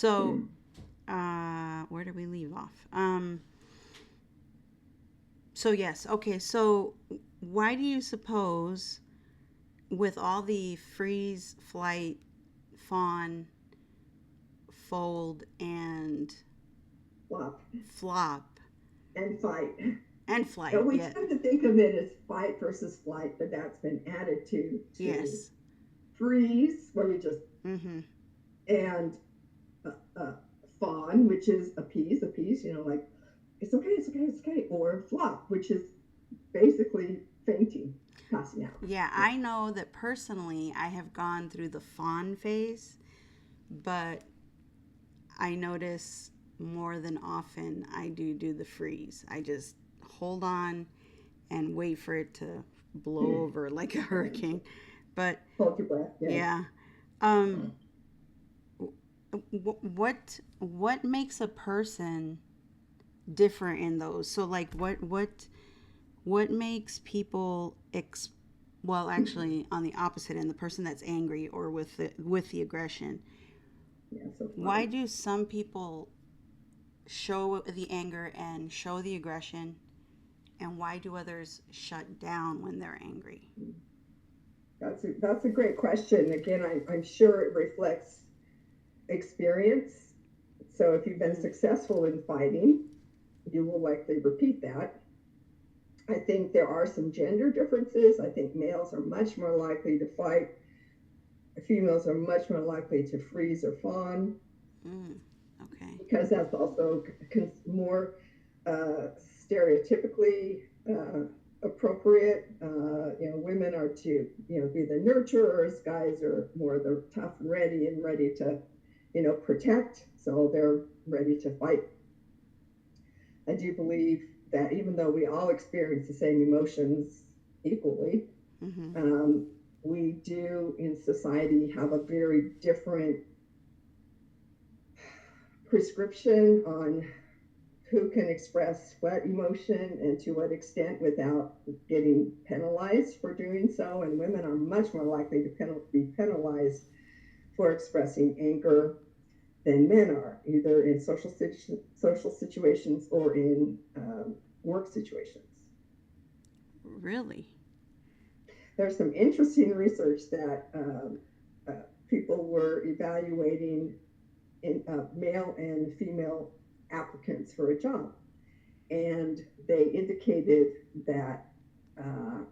So, where did we leave off? So yes, okay. So, why do you suppose, with all the freeze, flight, fawn, fold, and Flop flop, and fight. and And flight? we Yeah. tend to think of it as fight versus flight, but that's been added to Yes. freeze, where we just, Mm-hmm. and uh, uh, fawn, which is appease, like it's okay, or flop, which is basically fainting, passing out. Yeah, Yeah. I know that personally I have gone through the fawn phase, but I notice more than often I do the freeze. I just hold on and wait for it to blow over like a hurricane. But Hold your breath. Yes. yeah, um, what makes a person different in those? So like what makes people well, actually on the opposite end, the person that's angry or with the aggression. Yeah. So Why fine. do some people show the anger and show the aggression, and why do others shut down when they're angry? That's a great question. Again, I'm sure it reflects experience. So if you've been Mm-hmm. successful in fighting, you will likely repeat that. I think there are some gender differences. I think males are much more likely to fight. Females are much more likely to freeze or fawn, Mm, okay. because that's also more stereotypically appropriate. Women are to be the nurturers. Guys are more the tough and ready to protect. So they're ready to fight. I do believe that even though we all experience the same emotions equally, Mm-hmm. um, we do in society have a very different prescription on who can express what emotion and to what extent without getting penalized for doing so. And women are much more likely to be penalized for expressing anger than men are, either in social situations or in work situations. Really? There's some interesting research that people were evaluating in male and female applicants for a job, and they indicated that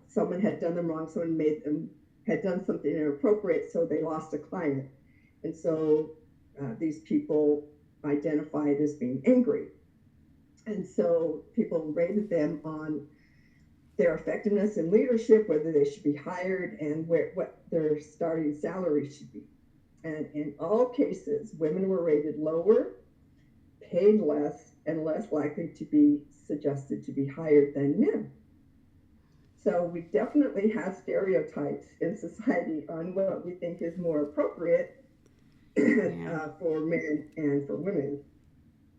someone had done them wrong, someone made them had done something inappropriate, so they lost a client, and so these people identified as being angry, and so people rated them on their effectiveness in leadership, whether they should be hired, and what their starting salary should be. And in all cases, women were rated lower, paid less, and less likely to be suggested to be hired than men. So we definitely have stereotypes in society on what we think is more appropriate Yeah. for men and for women.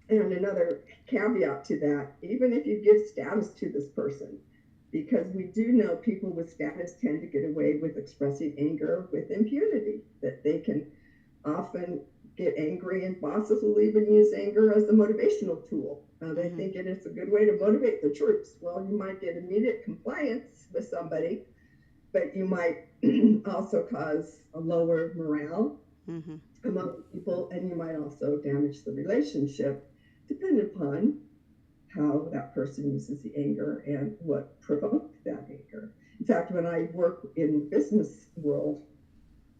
And another caveat to that, even if you give status to this person, because we do know people with status tend to get away with expressing anger with impunity, that they can often get angry, and bosses will even use anger as a motivational tool. They Mm-hmm. think it is a good way to motivate the troops. Well, you might get immediate compliance with somebody, but you might also cause a lower morale Mm-hmm. among people, and you might also damage the relationship, depending upon how that person uses the anger and what provoked that anger. In fact, when I work in the business world,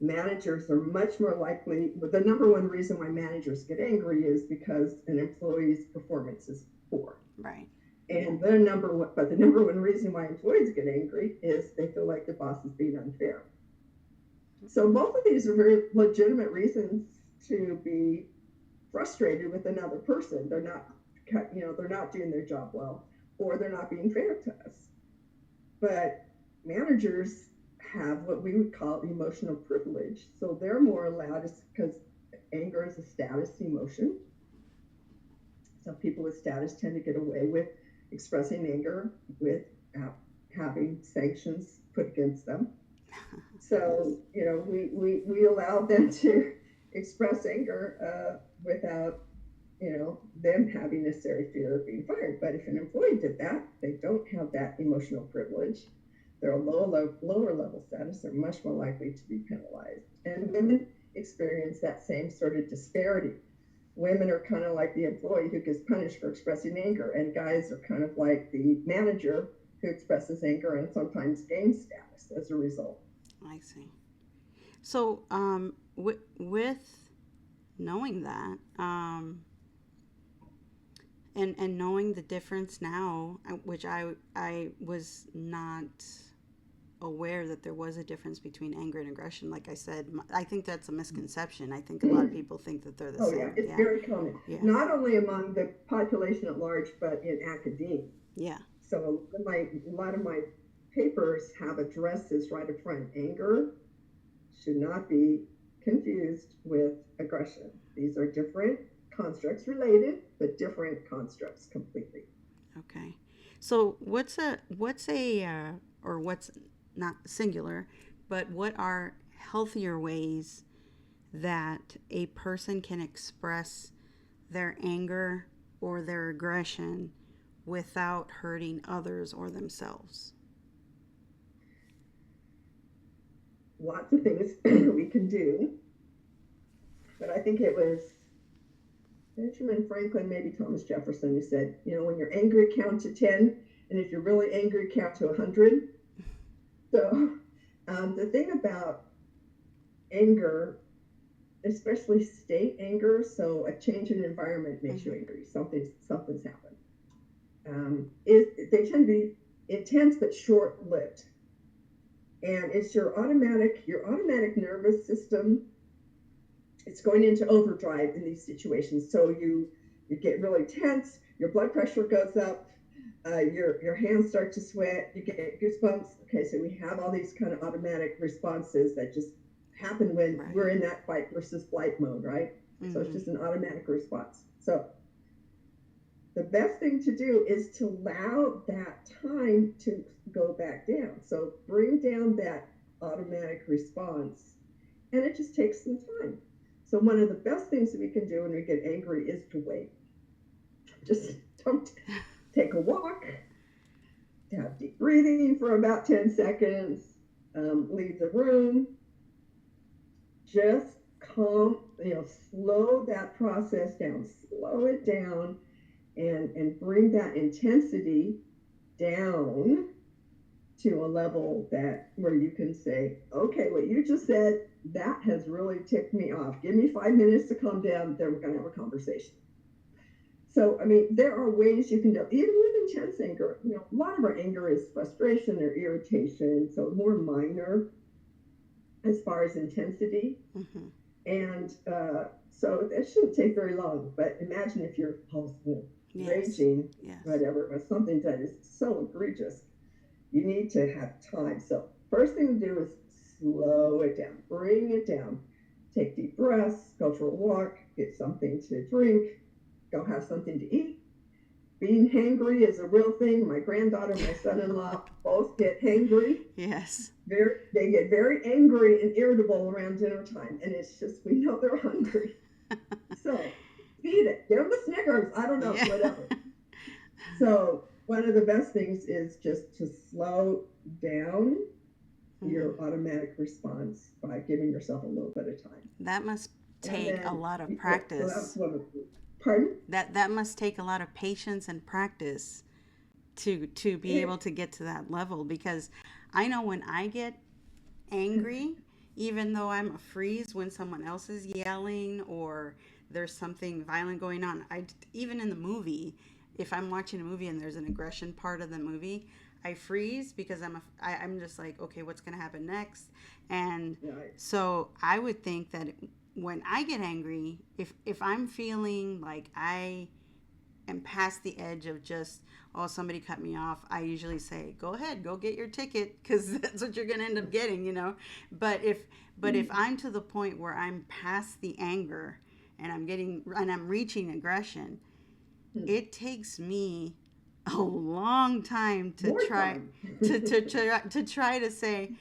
managers are much more likely, but the number one reason why managers get angry is because an employee's performance is poor. Right. And the number one reason why employees get angry is they feel like the boss is being unfair. So both of these are very legitimate reasons to be frustrated with another person. They're not doing their job well, or they're not being fair to us. But managers have what we would call emotional privilege, so they're more allowed, because anger is a status emotion. So people with status tend to get away with expressing anger with having sanctions put against them. Yes. So we allow them to express anger without, them having necessary fear of being fired. But if an employee did that, they don't have that emotional privilege. They're a lower level status. They're much more likely to be penalized. And women experience that same sort of disparity. Women are kind of like the employee who gets punished for expressing anger, and guys are kind of like the manager who expresses anger and sometimes gains status as a result. I see. So, with knowing that, and knowing the difference now, which I was not aware that there was a difference between anger and aggression. Like I said, I think that's a misconception. I think a lot of people think that they're the Oh, yeah, same. it's Yeah, very common, yeah, not only among the population at large, but in academia. yeah. So, a lot of my papers have addressed this right up front. Anger should not be confused with aggression. These are different constructs, related, but different constructs completely. Okay. So or what's not singular, but what are healthier ways that a person can express their anger or their aggression without hurting others or themselves? Lots of things we can do, but I think it was Benjamin Franklin, maybe Thomas Jefferson, who said, when you're angry, count to 10, and if you're really angry, count to 100. So, the thing about anger, especially state anger, so a change in environment makes you angry. Something's happened. Is they tend to be intense but short-lived, and it's your automatic nervous system. It's going into overdrive in these situations. So you get really tense, your blood pressure goes up, your hands start to sweat, you get goosebumps. Okay, so we have all these kind of automatic responses that just happen when Right. we're in that fight versus flight mode, right? So it's just an automatic response. So the best thing to do is to allow that time to go back down. So bring down that automatic response, and it just takes some time. So one of the best things that we can do when we get angry is to wait. Just don't take a walk, have deep breathing for about 10 seconds, leave the room, just slow that process down, slow it down, and bring that intensity down to a level that where you can say, okay, what you just said, that has really ticked me off. Give me 5 minutes to calm down, then we're going to have a conversation. So, I mean, there are ways you can do, even with intense anger. A lot of our anger is frustration or irritation, so more minor as far as intensity. Mm-hmm. And so it shouldn't take very long. But imagine if you're raging, whatever, with something that is so egregious. You need to have time. So first thing to do is slow it down, bring it down, take deep breaths, go for a walk, get something to drink, go have something to eat. Being hangry is a real thing. My granddaughter, my son-in-law both get hangry. Yes. They get very angry and irritable around dinner time, and it's just, we know they're hungry. So feed it. Give them a Snickers. I don't know, whatever. So one of the best things is just to slow down your automatic response by giving yourself a little bit of time. That must take a lot of practice. Pardon? That must take a lot of patience and practice to be able to get to that level, because I know when I get angry, even though I'm a freeze when someone else is yelling or there's something violent going on, even in the movie, if I'm watching a movie and there's an aggression part of the movie, I freeze because I'm just like, okay, what's going to happen next? And so I would think that when I get angry, if I'm feeling like I am past the edge of just, oh, somebody cut me off, I usually say, go ahead, go get your ticket, because that's what you're going to end up getting, But if I'm to the point where I'm past the anger and I'm reaching aggression, it takes me a long time to try to say,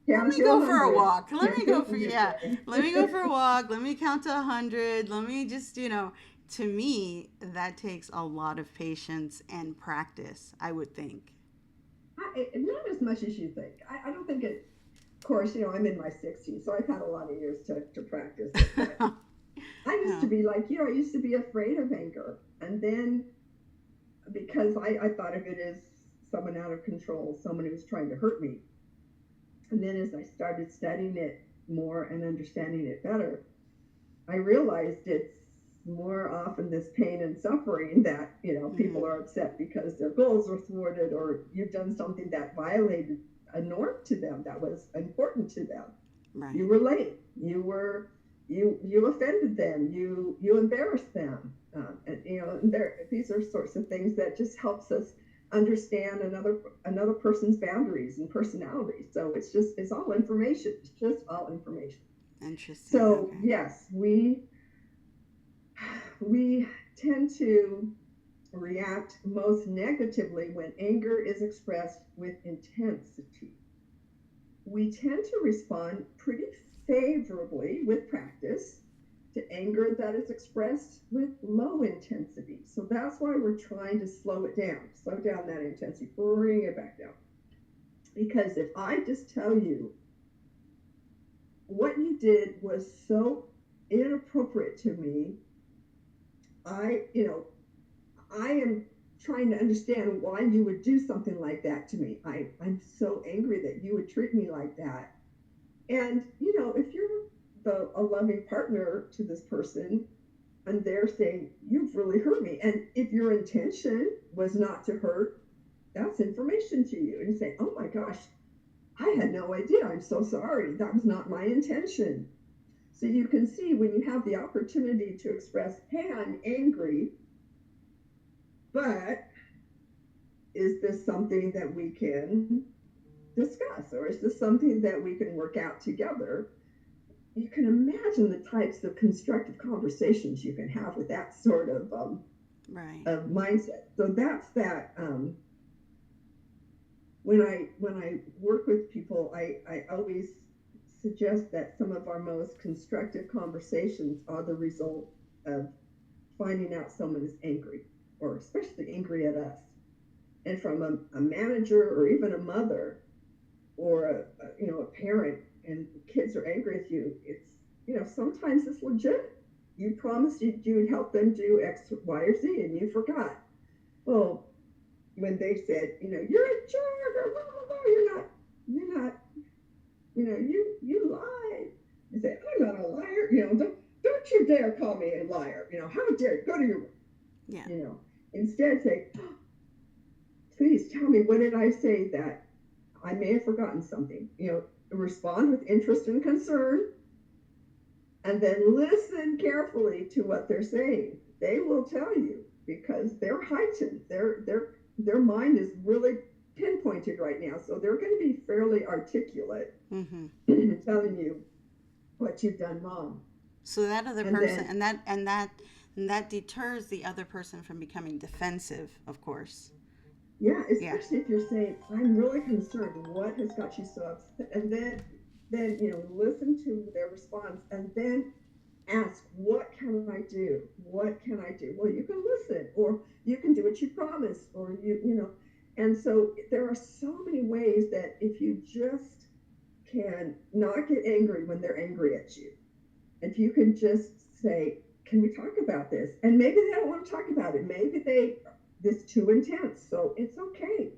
let Count me to go for a 100. walk. Let me Count to go for, 100 yeah, day. let me go for a walk. Let me count to 100. Let me just, to me, that takes a lot of patience and practice, I would think. Not as much as you think. I don't think it. Of course, I'm in my 60s, so I've had a lot of years to practice it. But I used to No. be like I used to be afraid of anger. And then because I thought of it as someone out of control, someone who was trying to hurt me. And then as I started studying it more and understanding it better, I realized it's more often this pain and suffering that, people Mm, are upset because their goals were thwarted or you've done something that violated a norm to them that was important to them. You right. were late. You offended them. You embarrassed them. And these are sorts of things that just helps us understand another person's boundaries and personality. So it's all information. It's just all information. Interesting. So Okay. yes, we tend to react most negatively when anger is expressed with intensity. We tend to respond pretty favorably with practice to anger that is expressed with low intensity. So that's why we're trying to slow down that intensity, bring it back down. Because if I just tell you what you did was so inappropriate to me, I, you know, I am trying to understand why you would do something like that to me. I'm so angry that you would treat me like that. And, if you're a loving partner to this person and they're saying, you've really hurt me. And if your intention was not to hurt, that's information to you. And you say, oh my gosh, I had no idea. I'm so sorry. That was not my intention. So you can see when you have the opportunity to express, hey, I'm angry, but is this something that we can discuss? Or is this something that we can work out together? You can imagine the types of constructive conversations you can have with that sort Right. of mindset. So that's that. When I work with people, I always suggest that some of our most constructive conversations are the result of finding out someone is angry, or especially angry at us. And from a manager or even a mother or a parent, and kids are angry with you, it's sometimes it's legit. You promised you would help them do X, Y, or Z, and you forgot. Well, when they said, you're a jerk, or blah, blah, blah, you're not, you lied. I say, I'm not a liar. Don't you dare call me a liar. How dare you? Go to your room. Yeah. You know, Instead say, oh, please tell me, what did I say that I may have forgotten something? Respond with interest and concern, and then listen carefully to what they're saying. They will tell you because they're heightened. Their mind is really pinpointed right now, so they're going to be fairly articulate, Mm-hmm. telling you what you've done wrong. So that other And person, then, and that deters the other person from becoming defensive, of course. yeah, Yeah. especially if you're saying, "I'm really concerned. What has got you so upset?" And then listen to their response, and then ask, what can I do? What can I do? Well, you can listen, or you can do what you promised, or and so there are so many ways that if you just can not get angry when they're angry at you, if you can just say, can we talk about this? And maybe they don't want to talk about it. Maybe this too intense. So it's okay.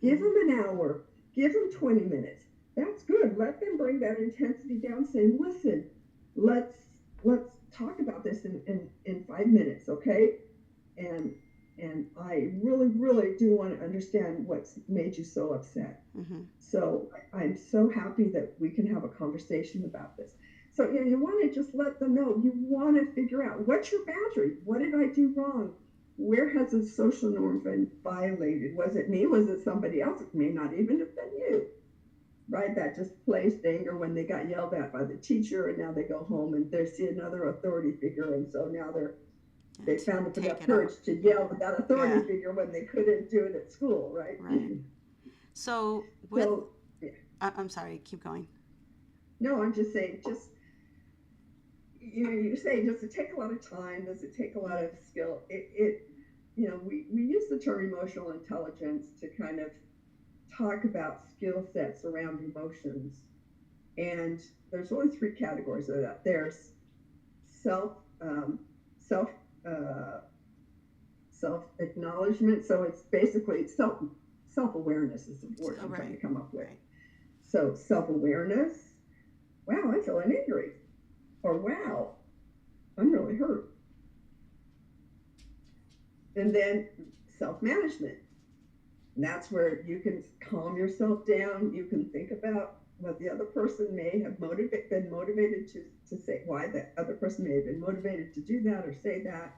Give Mm-hmm. them an hour. Give them 20 minutes. That's good. Let them bring that intensity down. Say, listen, let's let's talk about this in 5 minutes, okay? And I really, really do want to understand what's made you so upset. Mm-hmm. So I'm so happy that we can have a conversation about this. So you want to just let them know. You want to figure out, what's your boundary? What did I do wrong? Where has a social norm been violated? Was it me? Was it somebody else? It may not even have been you, right? That just placed anger when they got yelled at by the teacher, and now they go home and they see another authority figure, and so now Yeah, they to found up take enough it out. courage to Yeah. yell at that authority Yeah. figure when they couldn't do it at school, right? Right. So with So, yeah. I'm sorry, keep going. No, I'm just saying, just you say, does it take a lot of time? Does it take a lot of skill? We use the term emotional intelligence to kind of talk about skill sets around emotions. And there's only three categories of that. There's self, self, uh, self acknowledgement. So it's basically self awareness is the word I'm trying to Right, come up with. right. So self awareness. Wow, I'm feeling angry. Or wow, I'm really hurt. And then self management. And that's where you can calm yourself down. You can think about what the other person may have been motivated to say, why the other person may have been motivated to do that or say that.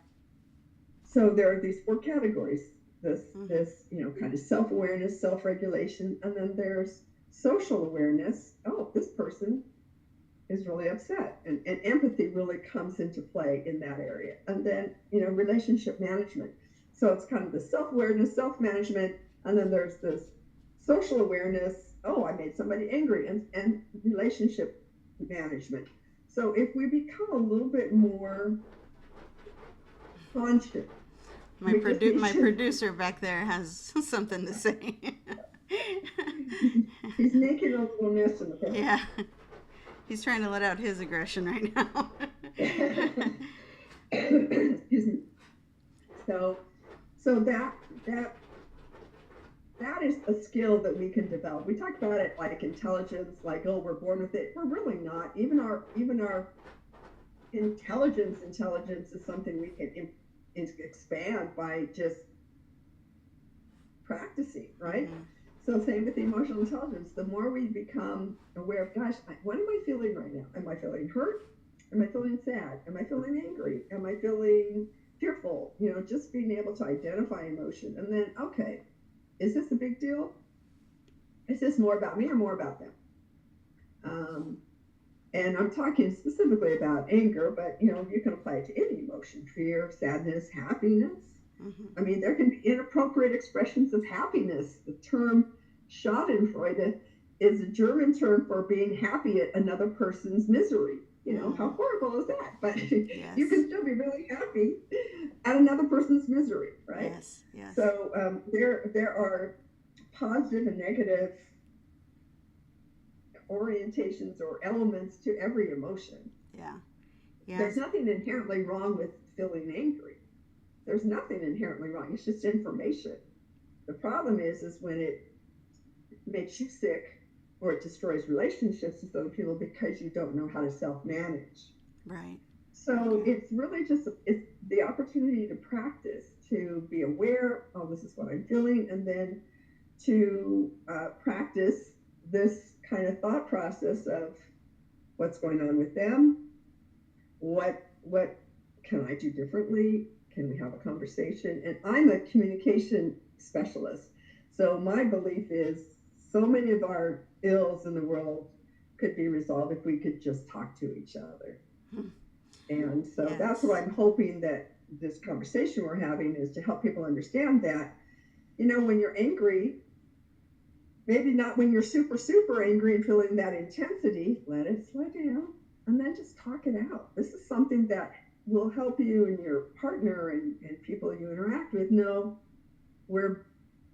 So there are these four categories. Kind of self-awareness, self-regulation, and then there's social awareness. Oh, this person is really upset, and empathy really comes into play in that area. And then relationship management. So it's kind of the self-awareness, self-management, and then there's this social awareness. Oh, I made somebody angry, and relationship management. So if we become a little bit more conscious, My producer back there has something to say. he's making a little nest in the past. Yeah. He's trying to let out his aggression right now. Excuse me. So that is a skill that we can develop. We talk about it like intelligence, like, oh, we're born with it. We're really not. Even our intelligence is something we can expand by just practicing, right? Mm-hmm. So same with the emotional intelligence. The more we become aware of, gosh, what am I feeling right now? Am I feeling hurt? Am I feeling sad? Am I feeling angry? Am I feeling fearful? Just being able to identify emotion. And then, okay, is this a big deal? Is this more about me or more about them? And I'm talking specifically about anger, but you can apply it to any emotion: fear, sadness, happiness. Mm-hmm. I mean, there can be inappropriate expressions of happiness. The term Schadenfreude is a German term for being happy at another person's misery. How horrible is that? But yes. You can still be really happy at another person's misery, right? Yes, yes. So there are positive and negative orientations or elements to every emotion. Yeah. Yes. There's nothing inherently wrong with feeling angry. There's nothing inherently wrong. It's just information. The problem is when it makes you sick or it destroys relationships with other people because you don't know how to self-manage. Right. So it's really just it's the opportunity to practice, to be aware, oh, this is what I'm feeling, and then to practice this kind of thought process of what's going on with them, what can I do differently, can we have a conversation? And I'm a communication specialist, so my belief is so many of our ills in the world could be resolved if we could just talk to each other. And so yes. That's what I'm hoping that this conversation we're having is to help people understand that, when you're angry, maybe not when you're super, super angry and feeling that intensity, let it slow down and then just talk it out. This is something that will help you and your partner and people you interact with know where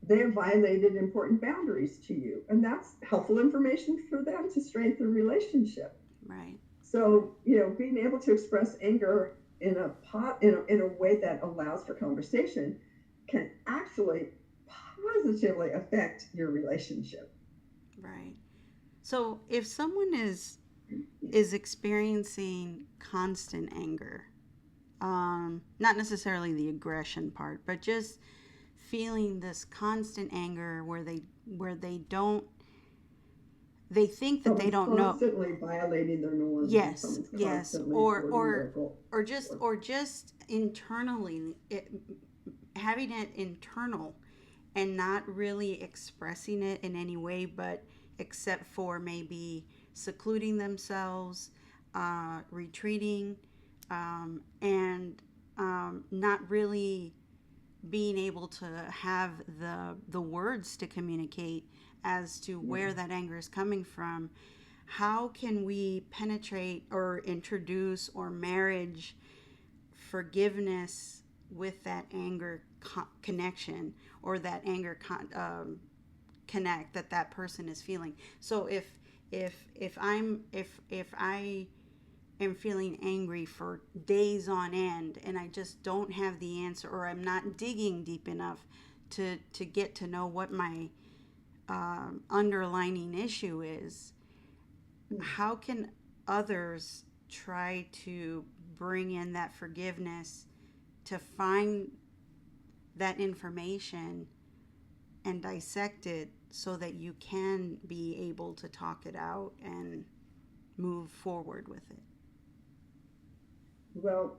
they have violated important boundaries to you. And that's helpful information for them to strengthen the relationship. Right. So, being able to express anger in a way that allows for conversation can actually positively affect your relationship. Right. So if someone is experiencing constant anger, not necessarily the aggression part, but just feeling this constant anger where they think that they don't know, constantly violating their norms. Yes, or just internally having it internal and not really expressing it in any way, but except for maybe secluding themselves, retreating, and not really being able to have the words to communicate as to Yeah. where that anger is coming from, how can we penetrate or introduce or marriage forgiveness with that anger connection, or that anger connect that that person is feeling? So if I am feeling angry for days on end and I just don't have the answer, or I'm not digging deep enough to get to know what my underlining issue is, how can others try to bring in that forgiveness to find that information and dissect it so that you can be able to talk it out and move forward with it? Well,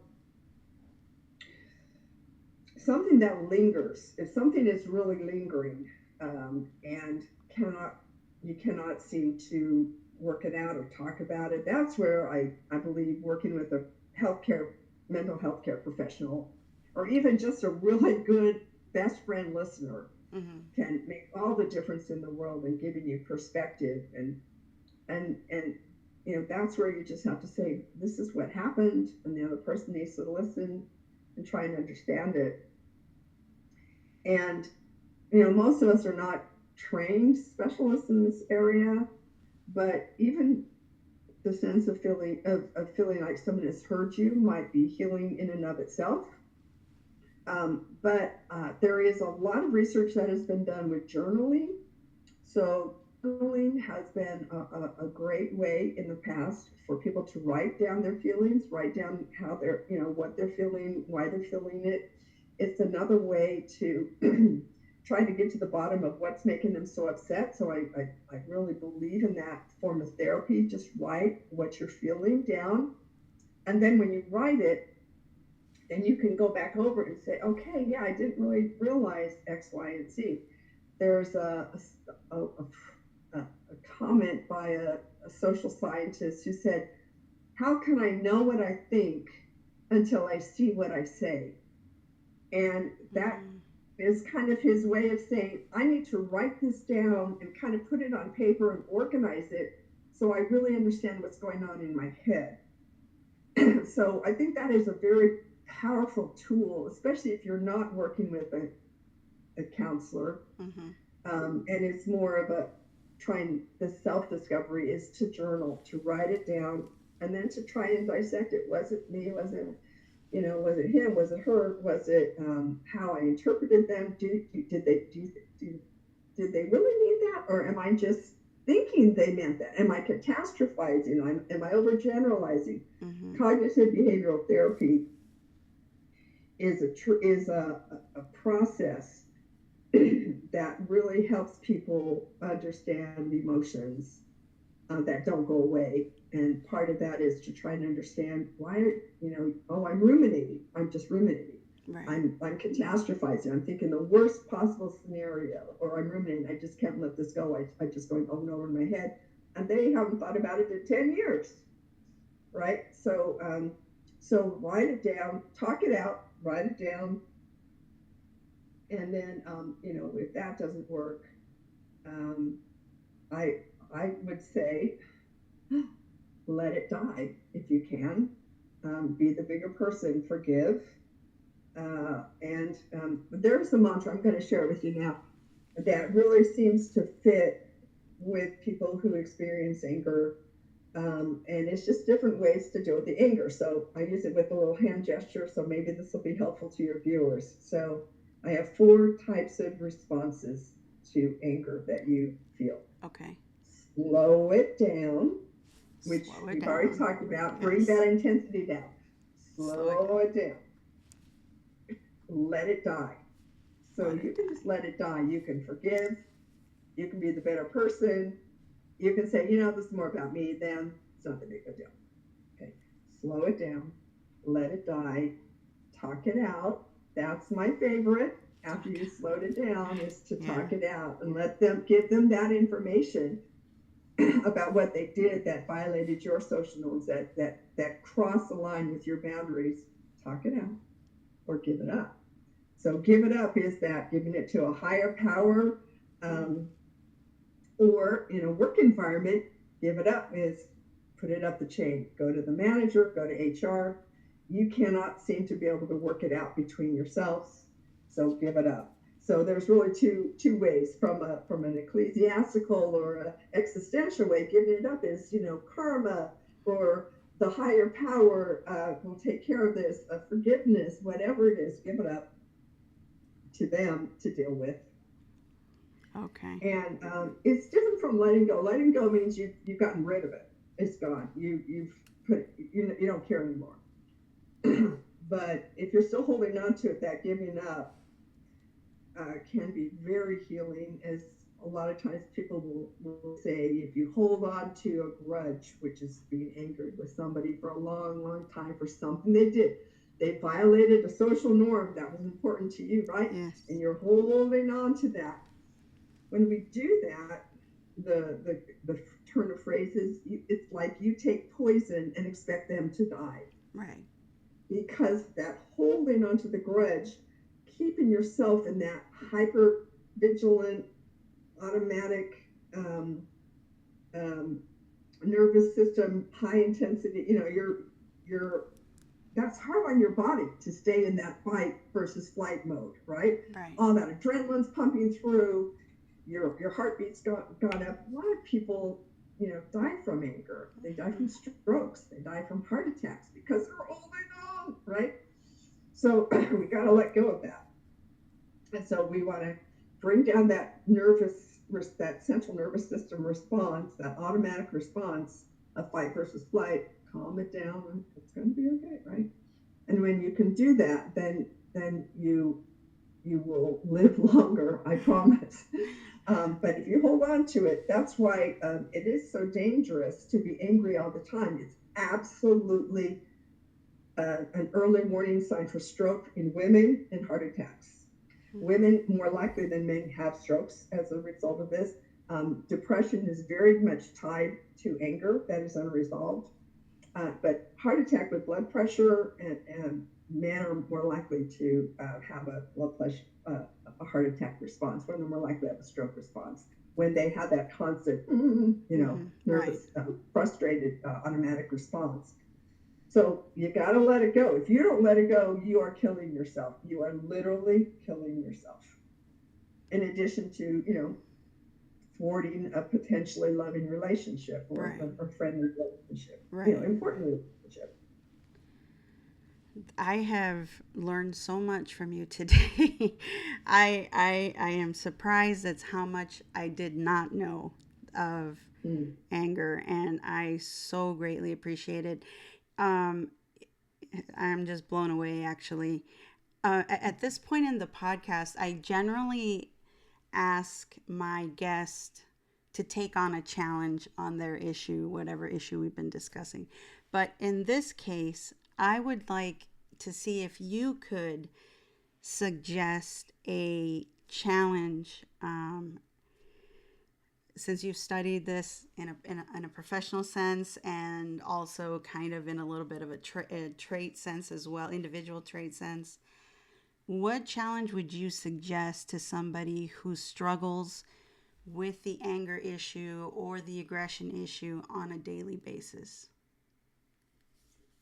something that lingers, if something is really lingering, and cannot you cannot seem to work it out or talk about it, that's where I believe working with a healthcare mental health care professional, or even just a really good best friend listener, Mm-hmm. can make all the difference in the world in giving you perspective. And that's where you just have to say, this is what happened, and the other person needs to listen and try and understand it. And most of us are not trained specialists in this area, but even the sense of feeling like someone has heard you might be healing in and of itself. But there is a lot of research that has been done with journaling. So journaling has been a great way in the past for people to write down their feelings, write down how they're, what they're feeling, why they're feeling it. It's another way to try to get to the bottom of what's making them so upset. So I really believe in that form of therapy. Just write what you're feeling down. And then when you write it, then you can go back over and say, okay, yeah, I didn't really realize X, Y, and Z. There's a comment by a social scientist who said, how can I know what I think until I see what I say? And that Mm-hmm. is kind of his way of saying, I need to write this down and kind of put it on paper and organize it so I really understand what's going on in my head. So I think that is a very powerful tool, especially if you're not working with a counselor. Mm-hmm. And it's more of a trying, the self discovery is to journal, to write it down, and then to try and dissect it. Was it me? Was it him? Was it her? Was it how I interpreted them? Did they really mean that, or am I just thinking they meant that? Am I catastrophizing? Am I overgeneralizing? Mm-hmm. Cognitive behavioral therapy is a process that really helps people understand emotions that don't go away. And part of that is to try and understand why, oh, I'm ruminating. I'm just ruminating. Right. I'm catastrophizing. I'm thinking the worst possible scenario, or I'm ruminating. I just can't let this go. I'm just going over and over in my head. And they haven't thought about it in 10 years, right? So write it down, talk it out, write it down. And then, if that doesn't work, um, I, I would say, let it die if you can. Be the bigger person, forgive. And there's a mantra I'm going to share with you now that really seems to fit with people who experience anger. And it's just different ways to deal with the anger. So I use it with a little hand gesture. So maybe this will be helpful to your viewers. So I have 4 types of responses to anger that you feel. Okay. Slow it down, which Slow it we've already down. talked about. Bring Yes. that intensity down. Slow it Slow it down. Let it die. down. So Let you it can just die. let it die. You can forgive. You can be the better person. You can say, this is more about me than, it's not the big deal. Okay. Slow it down. Let it die. Talk it out. That's my favorite. After Talk. you slowed it down, is to Yeah. talk it out and give them that information about what they did that violated your social norms, that cross the line with your boundaries. Talk it out or give it up. So give it up is that giving it to a higher power. Mm. Um, Or in a work environment, give it up is put it up the chain. Go to the manager, go to HR. You cannot seem to be able to work it out between yourselves, so give it up. So there's really two ways from an ecclesiastical or an existential way. Giving it up is karma or the higher power will take care of this, forgiveness, whatever it is. Give it up to them to deal with. Okay. And it's different from letting go. Letting go means you've gotten rid of it. It's gone. You've put you don't care anymore. But if you're still holding on to it, that giving up can be very healing. As a lot of times people will say, if you hold on to a grudge, which is being angry with somebody for a long, long time for something they did, they violated a social norm that was important to you, right? Yes. And you're holding on to that. When we do that, the turn of phrase is it's like you take poison and expect them to die, Right. because that holding onto the grudge, keeping yourself in that hyper vigilant, automatic, um, um, nervous system, high intensity. You're that's hard on your body to stay in that fight versus flight mode, right? Right. All that adrenaline's pumping through, your heartbeat's gone up. A lot of people, die from anger. They die from strokes. They die from heart attacks because they're holding on, right? So we got to let go of that. And so we want to bring down that central nervous system response, that automatic response of fight versus flight. Calm it down, and it's going to be okay, right? And when you can do that, then you will live longer, I promise. But if you hold on to it, that's why it is so dangerous to be angry all the time. It's absolutely an early warning sign for stroke in women and heart attacks. Women more likely than men have strokes as a result of this. Depression is very much tied to anger that is unresolved. But heart attack with blood pressure, and men are more likely to have a blood pressure, a heart attack response. Women are more likely to have a stroke response when they have that constant, Right. nervous, frustrated, automatic response. So you got to let it go. If you don't let it go, you are killing yourself. You are literally killing yourself. In addition to, thwarting a potentially loving relationship or Right. a friendly relationship, Right. important relationship. I have learned so much from you today. I am surprised at how much I did not know of Mm. anger, and I so greatly appreciate it. Um, I'm just blown away, actually. At this point in the podcast, I generally ask my guest to take on a challenge on their issue, whatever issue we've been discussing. But in this case, I would like to see if you could suggest a challenge, since you've studied this in a professional sense and also kind of in a little bit of a trait sense as well, individual trait sense. What challenge would you suggest to somebody who struggles with the anger issue or the aggression issue on a daily basis?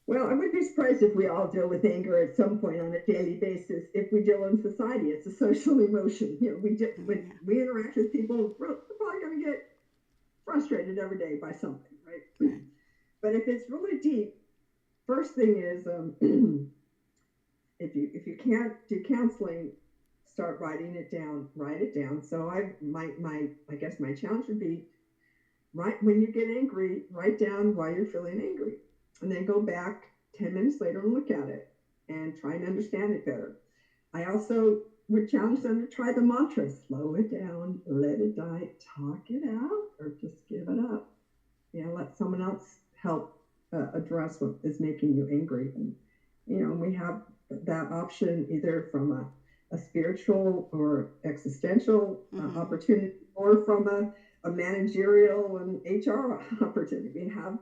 Well, I would be surprised if we all deal with anger at some point on a daily basis. If we deal in society, it's a social emotion. Oh, When yeah. we interact with people, we're probably going to get frustrated every day by something, right? Right. But if it's really deep, first thing is if you can't do counseling, start writing it down. Write it down. So I guess my challenge would be, right when you get angry, write down why you're feeling angry, and then go back 10 minutes later and look at it and try and understand it better. I also would challenge them to try the mantra: slow it down, let it die, talk it out, or just give it up. Let someone else help address what is making you angry. And we have that option either from a spiritual or existential Mm-hmm. opportunity, or from a managerial and HR opportunity. We have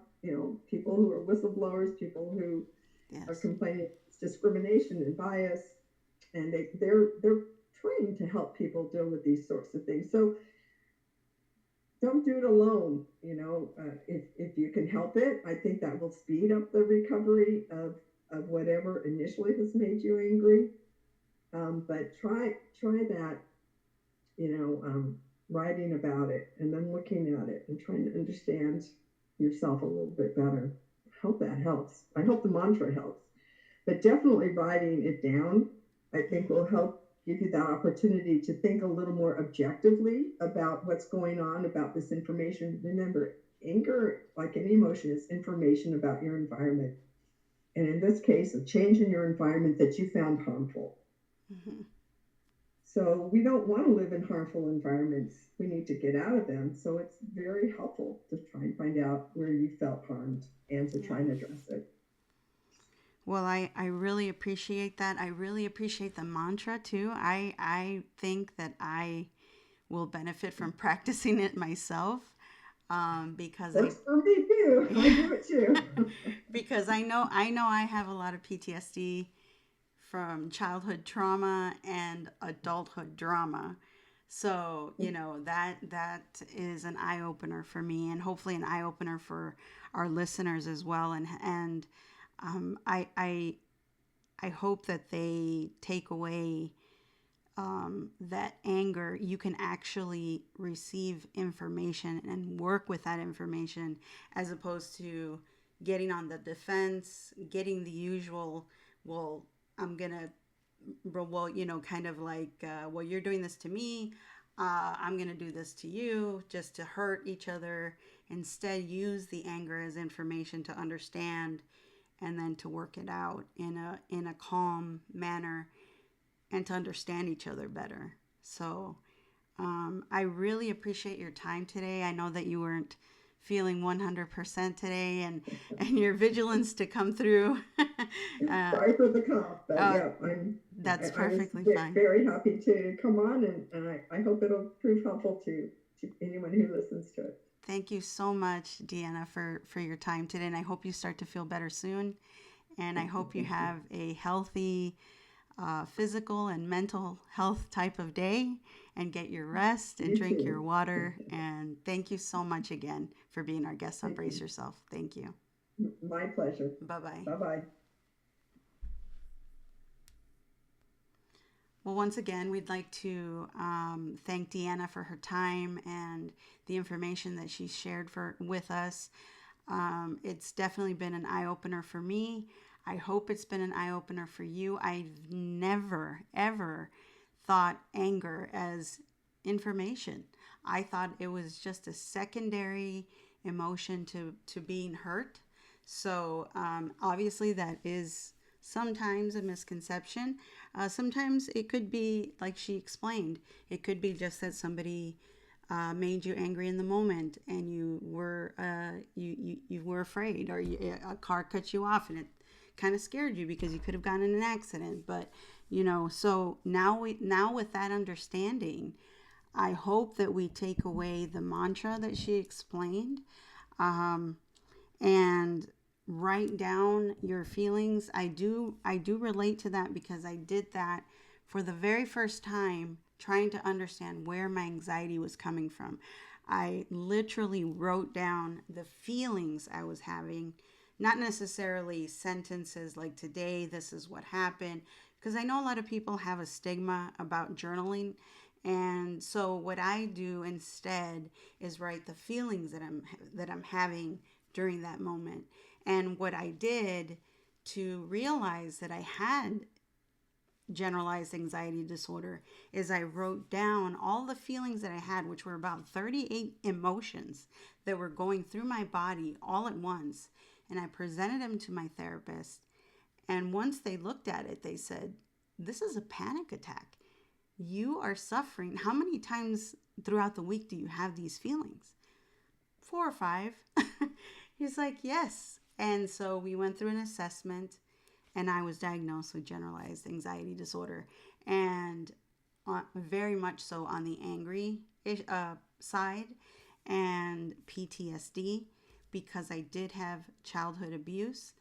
people who are whistleblowers, people who are Yes. complaining against discrimination and bias, and they're trained to help people deal with these sorts of things. So don't do it alone. If you can help it, I think that will speed up the recovery of whatever initially has made you angry. But try that, you know, um, writing about it and then looking at it and trying to understand yourself a little bit better. I hope that helps. I hope the mantra helps. But definitely writing it down, I think, will help give you that opportunity to think a little more objectively about what's going on, about this information. Remember, anger, like any emotion, is information about your environment. And in this case, a change in your environment that you found harmful. Mm-hmm. So we don't want to live in harmful environments. We need to get out of them. So it's very helpful to try and find out where you felt harmed and to try Yeah. and address it. Well, I really appreciate that. I really appreciate the mantra too. I think that I will benefit from practicing it myself, because I Works for me too. I do it too. because I know I have a lot of PTSD from childhood trauma and adulthood drama. So, that is an eye opener for me, and hopefully an eye opener for our listeners as well. And I hope that they take away, that anger, you can actually receive information and work with that information, as opposed to getting on the defense, getting the usual, well, I'm going to, well, kind of like, well, you're doing this to me. I'm going to do this to you, just to hurt each other. Instead, use the anger as information to understand, and then to work it out in a calm manner, and to understand each other better. So, I really appreciate your time today. I know that you weren't feeling 100% today, and your vigilance to come through. uh, Sorry for the cough, but uh, yeah, that's I was perfectly fine. very happy to come on, and I hope it'll prove helpful to anyone who listens to it. Thank you so much, Deanna, for your time today. And I hope you start to feel better soon. And I hope you Thank you. have a healthy, physical and mental health type of day, and get your rest and You drink your too. water. And thank you so much again for being our guest on Thank Brace you. Yourself. Thank you. My pleasure. Bye bye. Bye bye. Well, once again, we'd like to, thank Deanna for her time and the information that she shared with us. It's definitely been an eye opener for me. I hope it's been an eye opener for you. I've never, ever thought anger as information. I thought it was just a secondary emotion to being hurt. So, obviously, that is sometimes a misconception. Sometimes it could be, like she explained, it could be just that somebody, made you angry in the moment, and you were afraid, or a car cut you off, and it kind of scared you because you could have gotten in an accident. But so now with that understanding, I hope that we take away the mantra that she explained, um, and write down your feelings. I do relate to that, because I did that for the very first time, trying to understand where my anxiety was coming from. I literally wrote down the feelings I was having, not necessarily sentences like, today this is what happened, because I know a lot of people have a stigma about journaling. And so what I do instead is write the feelings that I'm having during that moment. And what I did to realize that I had generalized anxiety disorder is I wrote down all the feelings that I had, which were about 38 emotions that were going through my body all at once. And I presented them to my therapist. And once they looked at it, they said, "This is a panic attack. You are suffering. How many times throughout the week do you have these feelings?" 4 or 5. He's like, "Yes." And so we went through an assessment, and I was diagnosed with generalized anxiety disorder, and very much so on the angry side, and PTSD, because I did have childhood abuse.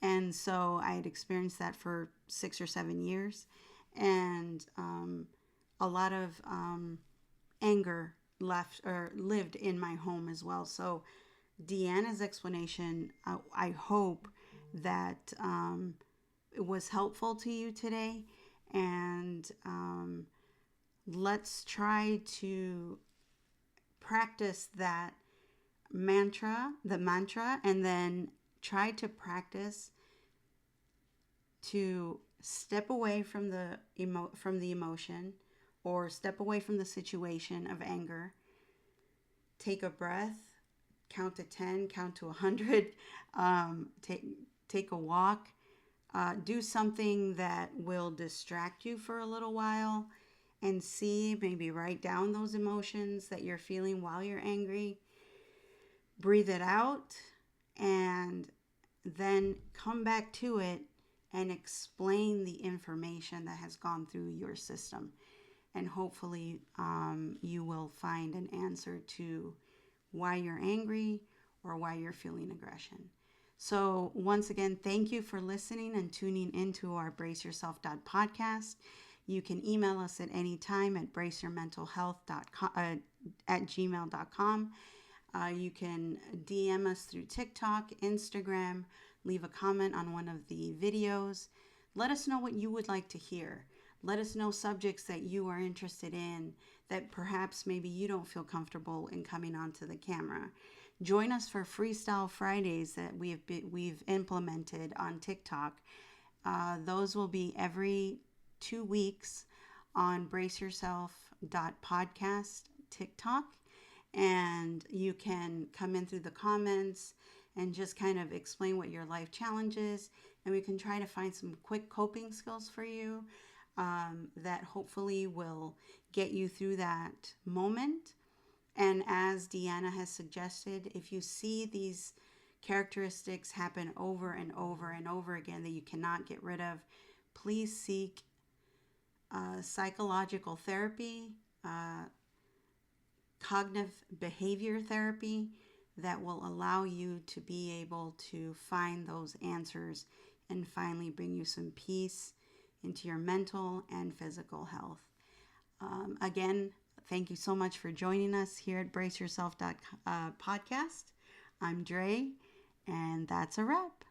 And so I had experienced that for 6 or 7 years, and a lot of anger left or lived in my home as well. So Deanna's explanation, I hope that it was helpful to you today. And let's try to practice that the mantra, and then try to practice to step away from from the emotion, or step away from the situation of anger. Take a breath, count to 10, count to 100, take a walk, do something that will distract you for a little while, and see, maybe write down those emotions that you're feeling while you're angry. Breathe it out, and then come back to it and explain the information that has gone through your system. And hopefully, you will find an answer to why you're angry or why you're feeling aggression. So, once again, thank you for listening and tuning into our Yourself.Podcast. You can email us at any time at braceyourmentalhealth at gmail.com. You can DM us through TikTok, Instagram, leave a comment on one of the videos. Let us know what you would like to hear. Let us know subjects that you are interested in that perhaps maybe you don't feel comfortable in coming onto the camera. Join us for Freestyle Fridays that we've implemented on TikTok. Those will be every 2 weeks on Braceyourself.Podcast TikTok. And you can come in through the comments and just kind of explain what your life challenge is. And we can try to find some quick coping skills for you that hopefully will get you through that moment. And as Deanna has suggested, if you see these characteristics happen over and over and over again that you cannot get rid of, please seek psychological therapy, cognitive behavior therapy that will allow you to be able to find those answers and finally bring you some peace into your mental and physical health. Again, thank you so much for joining us here at Brace Yourself Podcast. I'm Dre, and that's a wrap.